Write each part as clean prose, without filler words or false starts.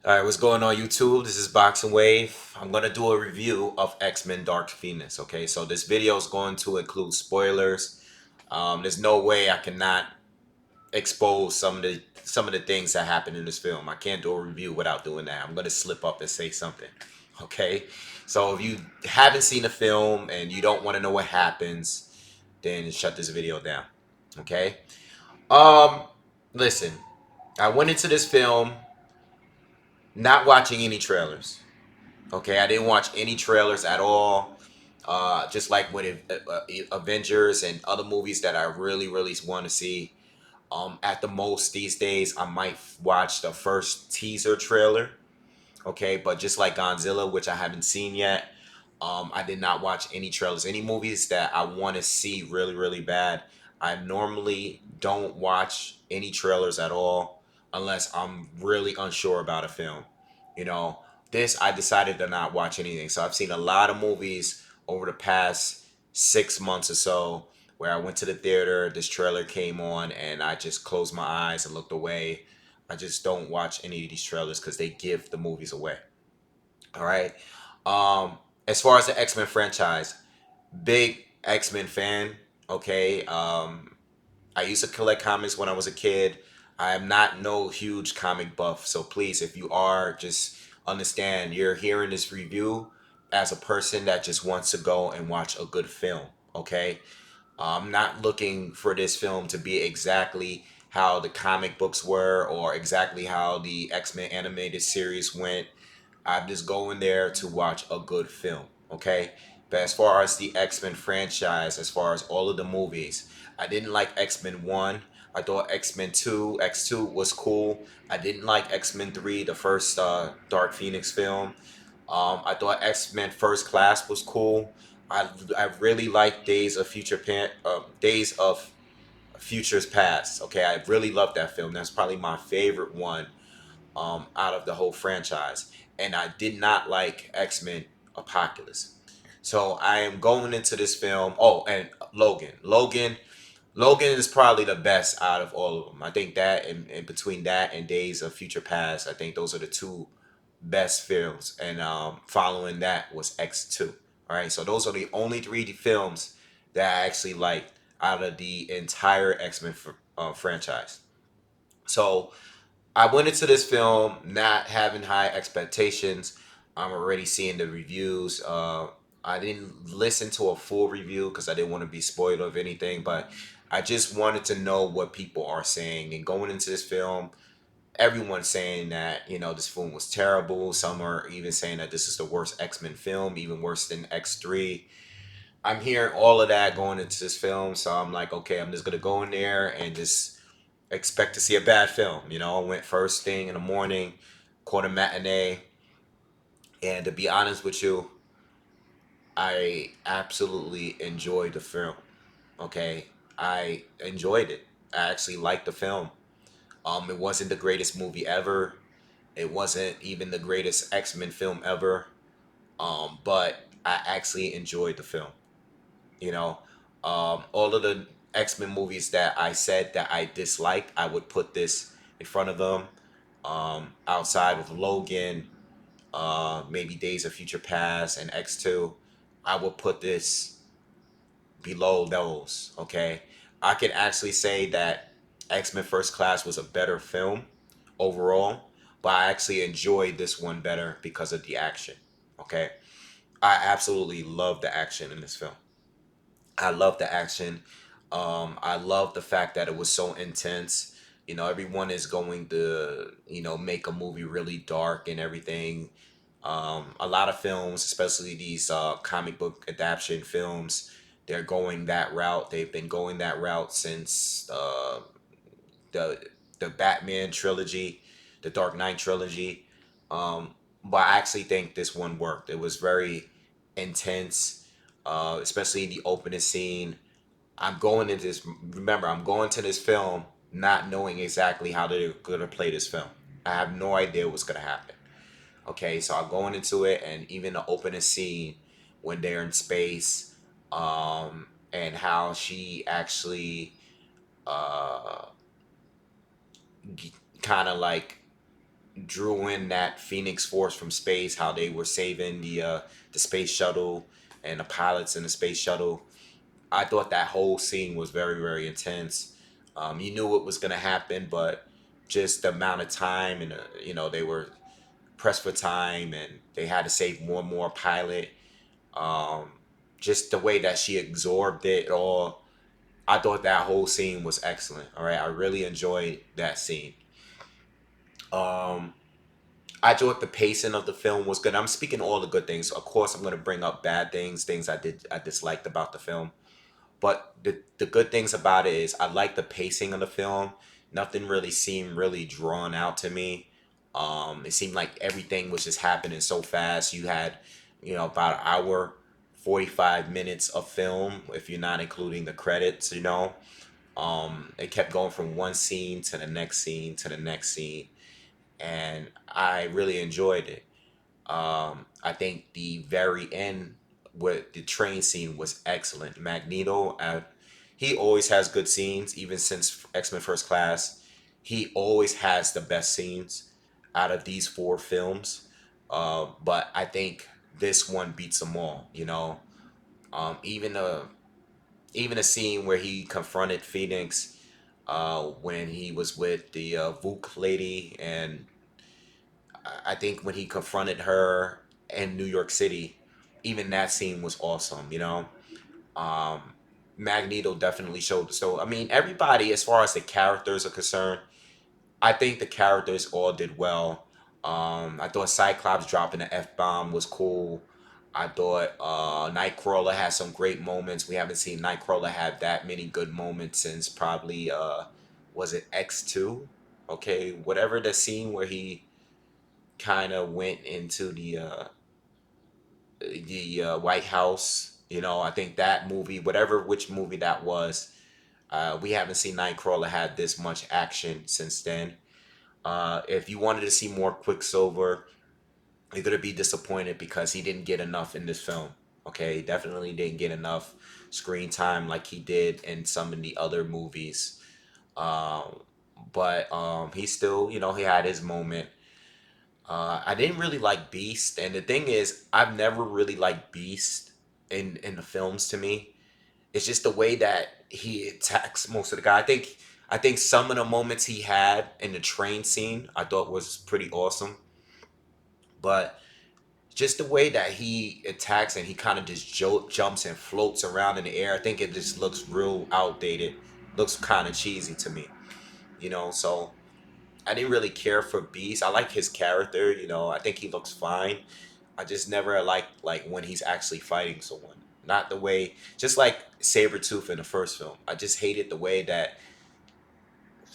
All right, what's going on YouTube? This is BoxingWave. I'm gonna do a review of X-Men Dark Phoenix. Okay, so this video is going to include spoilers. There's no way I cannot expose some of the things that happen in this film. I can't do a review without doing that. I'm gonna slip up and say something. Okay, so if you haven't seen the film and you don't want to know what happens, then shut this video down. Okay. Um, Listen, I went into this film not watching any trailers. Okay, I didn't watch any trailers at all. Just like with Avengers and other movies that I really want to see. At the most these days, I might watch the first teaser trailer. Okay, but just like Godzilla, which I haven't seen yet, I did not watch any trailers. Any movies that I want to see really bad, I normally don't watch any trailers at all unless I'm really unsure about a film. You know, this I decided to not watch anything. So I've seen a lot of movies over the past 6 months or so where I went to the theater, this trailer came on, and I just closed my eyes and looked away. I just don't watch any of these trailers because they give the movies away. All right. Um, as far as the X Men franchise, big X Men fan. Okay. I used to collect comics when I was a kid. I am not no huge comic buff, so please, if you are, just understand you're hearing this review as a person that just wants to go and watch a good film. Okay. I'm not looking for this film to be exactly how the comic books were or exactly how the X Men animated series went. I'm just going there to watch a good film, okay? But as far as the X Men franchise, as far as all of the movies, I didn't like X Men 1. I thought X Men 2, X2 was cool. I didn't like X Men 3, the first Dark Phoenix film. I thought X Men First Class was cool. I really like Days of Futures Past. Okay, I really love that film. That's probably my favorite one out of the whole franchise. And I did not like X Men Apocalypse. So I am going into this film. Oh, and Logan is probably the best out of all of them. I think that, in between that and Days of Future Past, I think those are the two best films. And following that was X2. All right, so those are the only three films that I actually liked out of the entire X Men franchise. So I went into this film not having high expectations. I'm already seeing the reviews. I didn't listen to a full review because I didn't want to be spoiled of anything, but I just wanted to know what people are saying. And going into this film, everyone's saying that this film was terrible. Some are even saying that this is the worst X-Men film, even worse than X3. I'm hearing all of that going into this film, so I'm like, okay, I'm just gonna go in there and just expect to see a bad film. I went first thing in the morning, caught a matinee, and to be honest with you, I absolutely enjoyed the film. Okay, I enjoyed it. I actually liked the film. It wasn't the greatest movie ever. It wasn't even the greatest X Men film ever. But I actually enjoyed the film. You know, all of the X Men movies that I said that I disliked, I would put this in front of them. Outside of Logan, maybe Days of Future Past and X2, I would put this below those. Okay, I can actually say that X Men First Class was a better film overall, but I actually enjoyed this one better because of the action. Okay, I absolutely love the action in this film. I love the action. I love the fact that it was so intense. Everyone is going to, make a movie really dark and everything. A lot of films, especially these comic book adaptation films, they're going that route. They've been going that route since the the Batman trilogy, the Dark Knight trilogy. But I actually think this one worked. It was very intense, especially in the opening scene. I'm going into this. Remember, I'm going to this film not knowing exactly how they're gonna play this film. I have no idea what's gonna happen. Okay, so I'm going into it, and even the opening scene when they're in space, and how she actually uh, kind of like drew in that Phoenix Force from space, how they were saving the space shuttle and the pilots in the space shuttle. I thought that whole scene was very, very intense. You knew what was gonna happen, but just the amount of time and they were pressed for time and they had to save more and more pilot. Um, just the way that she absorbed it all, I thought that whole scene was excellent. All right, I really enjoyed that scene. Um, I thought the pacing of the film was good. I'm speaking all the good things. Of course, I'm going to bring up bad things, things I disliked about the film. But the good things about it is I like the pacing of the film. Nothing really seemed really drawn out to me. It seemed like everything was just happening so fast. You had, about an hour, 45 minutes of film if you're not including the credits. It kept going from one scene to the next scene to the next scene, and I really enjoyed it. I think the very end with the train scene was excellent. Magneto, he always has good scenes, even since X Men First Class. He always has the best scenes out of these four films. But I think this one beats them all. Even the scene where he confronted Phoenix, when he was with the Vuk lady, and I think when he confronted her in New York City, even that scene was awesome. Um, Magneto definitely showed. So, I mean, everybody, as far as the characters are concerned, I think the characters all did well. I thought Cyclops dropping the F bomb was cool. I thought Nightcrawler had some great moments. We haven't seen Nightcrawler have that many good moments since probably, was it X2? Okay, whatever the scene where he kind of went into the White House. I think that movie, whatever which movie that was, we haven't seen Nightcrawler had this much action since then. If you wanted to see more Quicksilver, you're gonna be disappointed because he didn't get enough in this film. Okay, he definitely didn't get enough screen time like he did in some of the other movies. Um, but he still, he had his moment. I didn't really like Beast, and the thing is, I've never really liked Beast in the films. To me, it's just the way that he attacks most of the guy. I think some of the moments he had in the train scene I thought was pretty awesome, but just the way that he attacks and he kind of just jumps and floats around in the air, I think it just looks real outdated. Looks kind of cheesy to me, So I didn't really care for Beast. I like his character, I think he looks fine. I just never like when he's actually fighting someone. Not the way, just like Sabretooth in the first film. I just hated the way that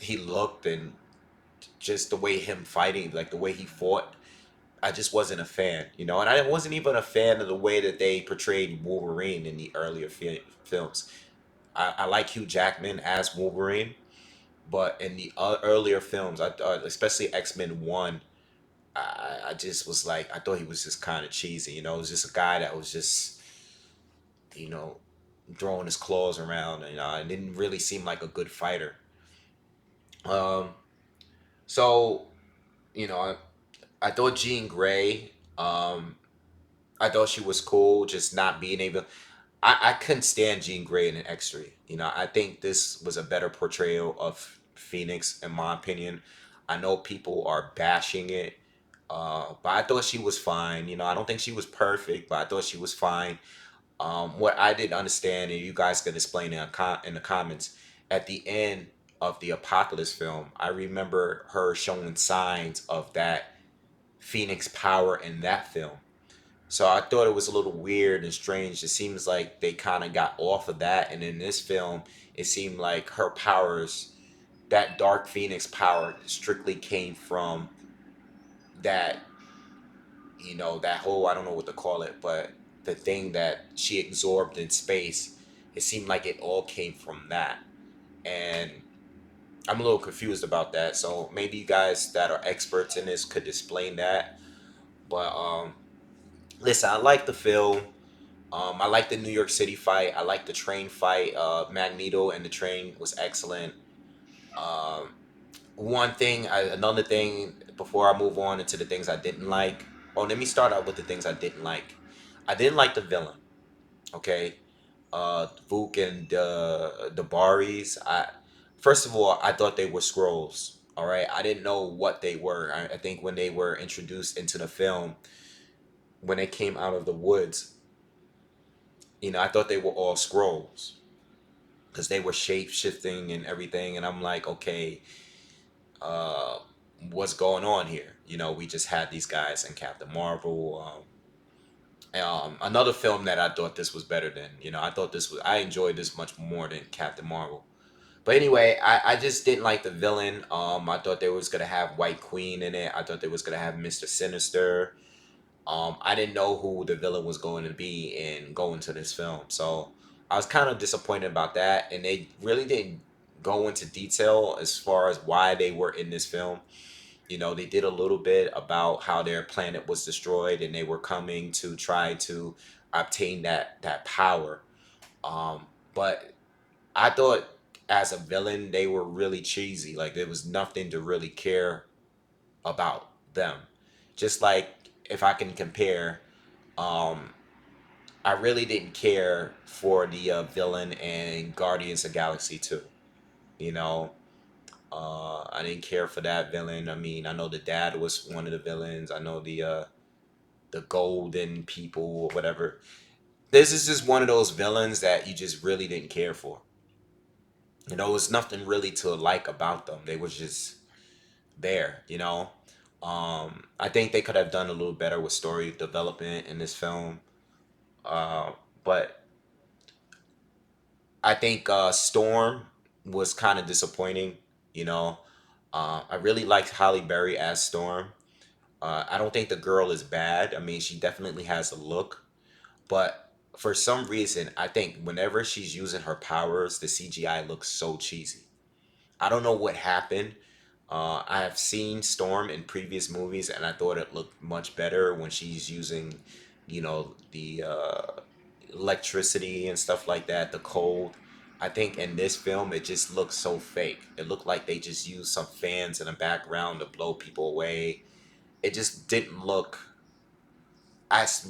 he looked and just the way him fighting, like the way he fought. I just wasn't a fan. And I wasn't even a fan of the way that they portrayed Wolverine in the earlier films. I like Hugh Jackman as Wolverine, but in the earlier films, I thought, especially X Men 1, I just was like, I thought he was just kind of cheesy. It was just a guy that was just, you know, throwing his claws around, and didn't really seem like a good fighter. Um, so, you know, I thought Jean Grey, I thought she was cool, just not being able. I couldn't stand Jean Grey in an X3. I think this was a better portrayal of Phoenix, in my opinion. I know people are bashing it, but I thought she was fine. I don't think she was perfect, but I thought she was fine. What I didn't understand, and you guys can explain in the comments, at the end of the Apocalypse film, I remember her showing signs of that Phoenix power in that film. So I thought it was a little weird and strange. It seems like they kind of got off of that, and in this film, it seemed like her powers, that Dark Phoenix power, strictly came from that. That whole, I don't know what to call it, but the thing that she absorbed in space. It seemed like it all came from that, and I'm a little confused about that. So maybe you guys that are experts in this could explain that. But listen, I like the film. I like the New York City fight. I like the train fight. Magneto and the train was excellent. Um, Another thing before I move on into the things I didn't like. Oh, let me start out with the things I didn't like. I didn't like the villain. Okay, Vuk and the Baris. I First of all, I thought they were scrolls. All right, I didn't know what they were. I think when they were introduced into the film, when they came out of the woods, I thought they were all scrolls because they were shape shifting and everything. And I'm like, okay, uh, what's going on here? We just had these guys in Captain Marvel. Another film that I thought this was better than. I enjoyed this much more than Captain Marvel. But anyway, I just didn't like the villain. I thought they was gonna have White Queen in it. I thought they was gonna have Mr. Sinister. I didn't know who the villain was going to be in going to this film, so I was kind of disappointed about that. And they really didn't go into detail as far as why they were in this film. They did a little bit about how their planet was destroyed and they were coming to try to obtain that power. Um, but I thought as a villain they were really cheesy. Like there was nothing to really care about them. Just like if I can compare, um, I really didn't care for the villain in Guardians of Galaxy 2. You know, I didn't care for that villain. I mean, I know the dad was one of the villains. I know the golden people or whatever. This is just one of those villains that you just really didn't care for. It was nothing really to like about them. They was just there. I think they could have done a little better with story development in this film. But I think Storm was kind of disappointing. You know, I really liked Halle Berry as Storm. I don't think the girl is bad. I mean, she definitely has a look, but for some reason, I think whenever she's using her powers, the CGI looks so cheesy. I don't know what happened. I have seen Storm in previous movies, and I thought it looked much better when she's using, the electricity and stuff like that, the cold. I think in this film, it just looks so fake. It looked like they just used some fans in the background to blow people away. It just didn't look.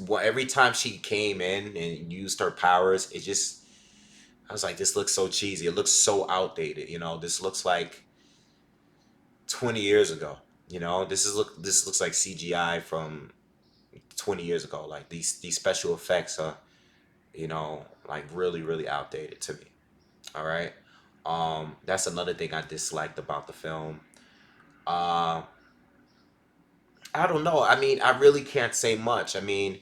Well, every time she came in and used her powers, I was like, this looks so cheesy. It looks so outdated. This looks like 20 years ago. This looks like CGI from 20 years ago. Like these special effects are, like really really outdated to me. All right. That's another thing I disliked about the film. Uh I don't know. I mean, I really can't say much. I mean,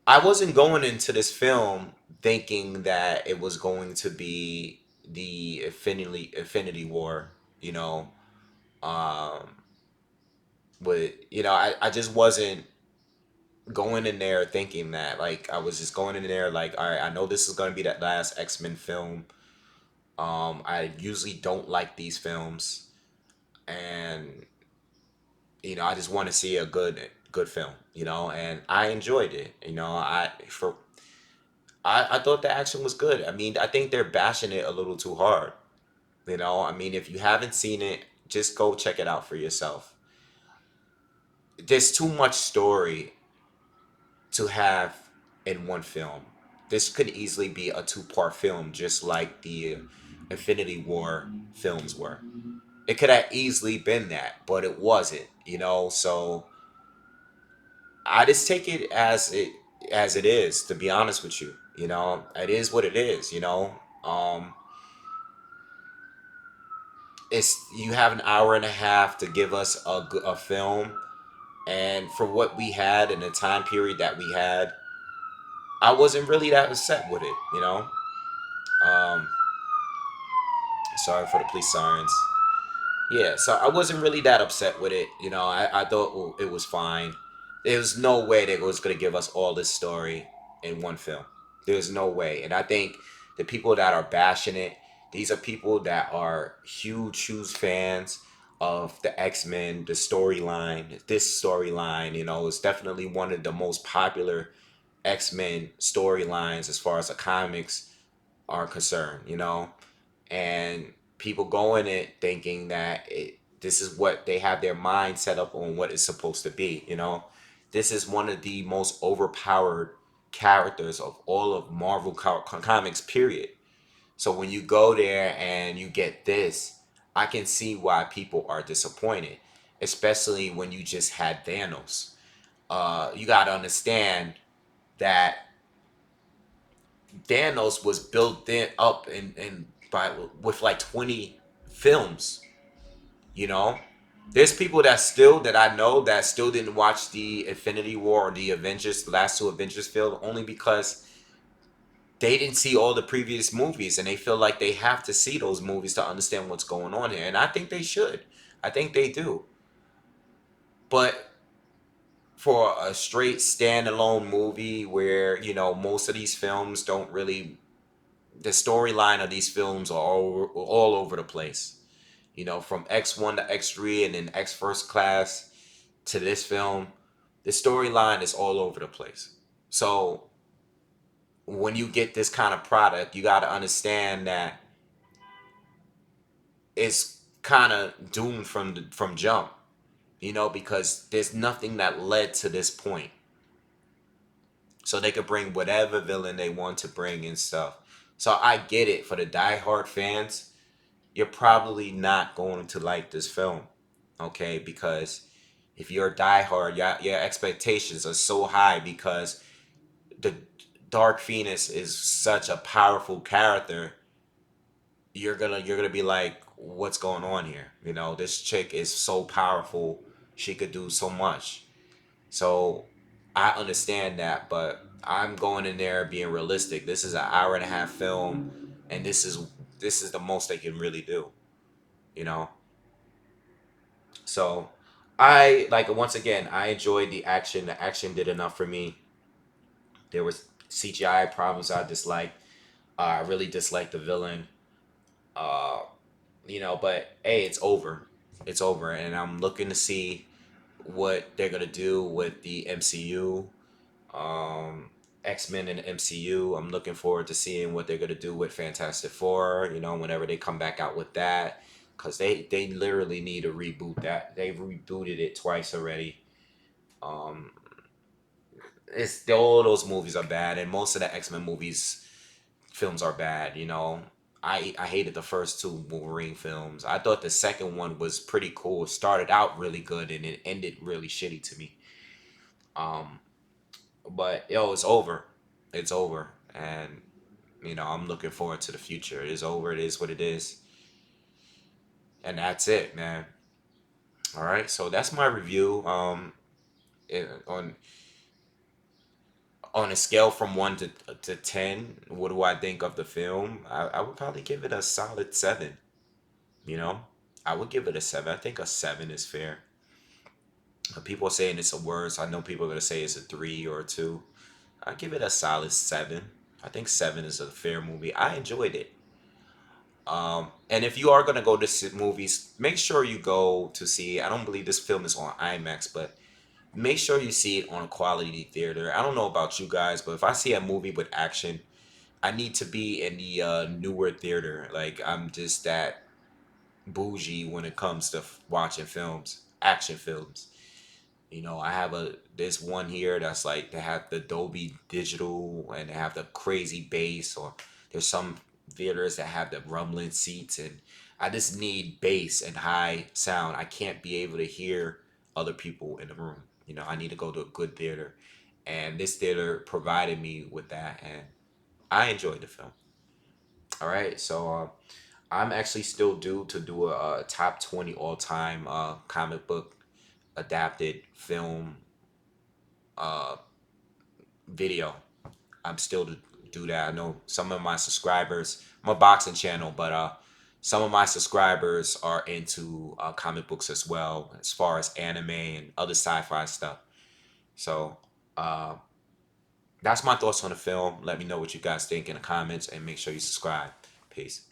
I wasn't going into this film thinking that it was going to be the Infinity War, you know. Um but I just wasn't going in there thinking that. Like I was just going in there like, all right, I know this is going to be that last X-Men film. I usually don't like these films, and I just want to see a good film, and I enjoyed it. I thought the action was good. I mean, I think they're bashing it a little too hard. I mean, if you haven't seen it, just go check it out for yourself. There's too much story to have in one film. This could easily be a two-part film, just like the Infinity War films were. It could have easily been that, but it wasn't. So I just take it as it is. To be honest with you, it is what it is. It's you have an hour and a half to give us a film, and for what we had in the time period that we had, I wasn't really that upset with it. Um, Sorry for the police sirens. Yeah, so I wasn't really that upset with it. I thought, well, it was fine. There was no way they was going to give us all this story in one film. There's no way. And I think the people that are bashing it, these are people that are huge fans of the X-Men, the storyline. This storyline, is definitely one of the most popular X-Men storylines as far as the comics are concerned. And people go in it thinking that This is what they have their mind set up on what it's supposed to be. This is one of the most overpowered characters of all of Marvel comics, period. So when you go there and you get this, I can see why people are disappointed, especially when you just had Thanos. You got to understand that Thanos was built up in by with like 20 films. You know, there's people that I know that still didn't watch the Infinity War or the Avengers, the last two Avengers film, only because they didn't see all the previous movies and they feel like they have to see those movies to understand what's going on here. And I think they should. I think they do. But for a straight standalone movie where, most of these films don't really, the storyline of these films are all over the place. From X1 to X3 and then X First Class to this film, the storyline is all over the place. So when you get this kind of product, you got to understand that it's kind of doomed from jump, because there's nothing that led to this point. So they could bring whatever villain they want to bring and stuff. So I get it. For the diehard fans, you're probably not going to like this film, okay? Because if you're a diehard, your expectations are so high because the Dark Phoenix is such a powerful character. You're gonna be like, what's going on here? This chick is so powerful. She could do so much. So I understand that, but I'm going in there being realistic. This is an hour and a half film, and this is the most they can really do. You know. So I like once again. I enjoyed the action. The action did enough for me. There was CGI problems I disliked. I really disliked the villain. Uh, but hey, it's over. It's over, and I'm looking to see what they're gonna do with the MCU. X-Men and MCU. I'm looking forward to seeing what they're gonna do with Fantastic Four. Whenever they come back out with that, because they literally need to reboot that. They've rebooted it twice already. Um, it's all those movies are bad, and most of the X-Men movies films are bad. I hated the first two Wolverine films. I thought the second one was pretty cool. It started out really good and it ended really shitty to me. Um, but yo, it's over. It's over, and I'm looking forward to the future. It is over. It is what it is, and that's it, man. All right, so that's my review. On a scale from 1 to 10, what do I think of the film? I would probably give it a solid 7. You know, I would give it a 7. I think a 7 is fair. People are saying it's a worse. I know people are gonna say it's a 3 or a 2. I give it a solid 7. I think 7 is a fair movie. I enjoyed it. And if you are gonna go to see movies, make sure you go to see. I don't believe this film is on IMAX, but make sure you see it on a quality theater. I don't know about you guys, but if I see a movie with action, I need to be in the newer theater. Like I'm just that bougie when it comes to watching films, action films. I have there's one here that's like they have the Dolby Digital and they have the crazy bass, or there's some theaters that have the rumbling seats, and I just need bass and high sound. I can't be able to hear other people in the room. I need to go to a good theater, and this theater provided me with that, and I enjoyed the film. All right, so I'm actually still due to do a top 20 all time comic book adapted film uh, video. I'm still to do that. I know some of my subscribers. I'm a boxing channel, but some of my subscribers are into comic books as well, as far as anime and other sci-fi stuff. So uh, that's my thoughts on the film. Let me know what you guys think in the comments, and make sure you subscribe. Peace.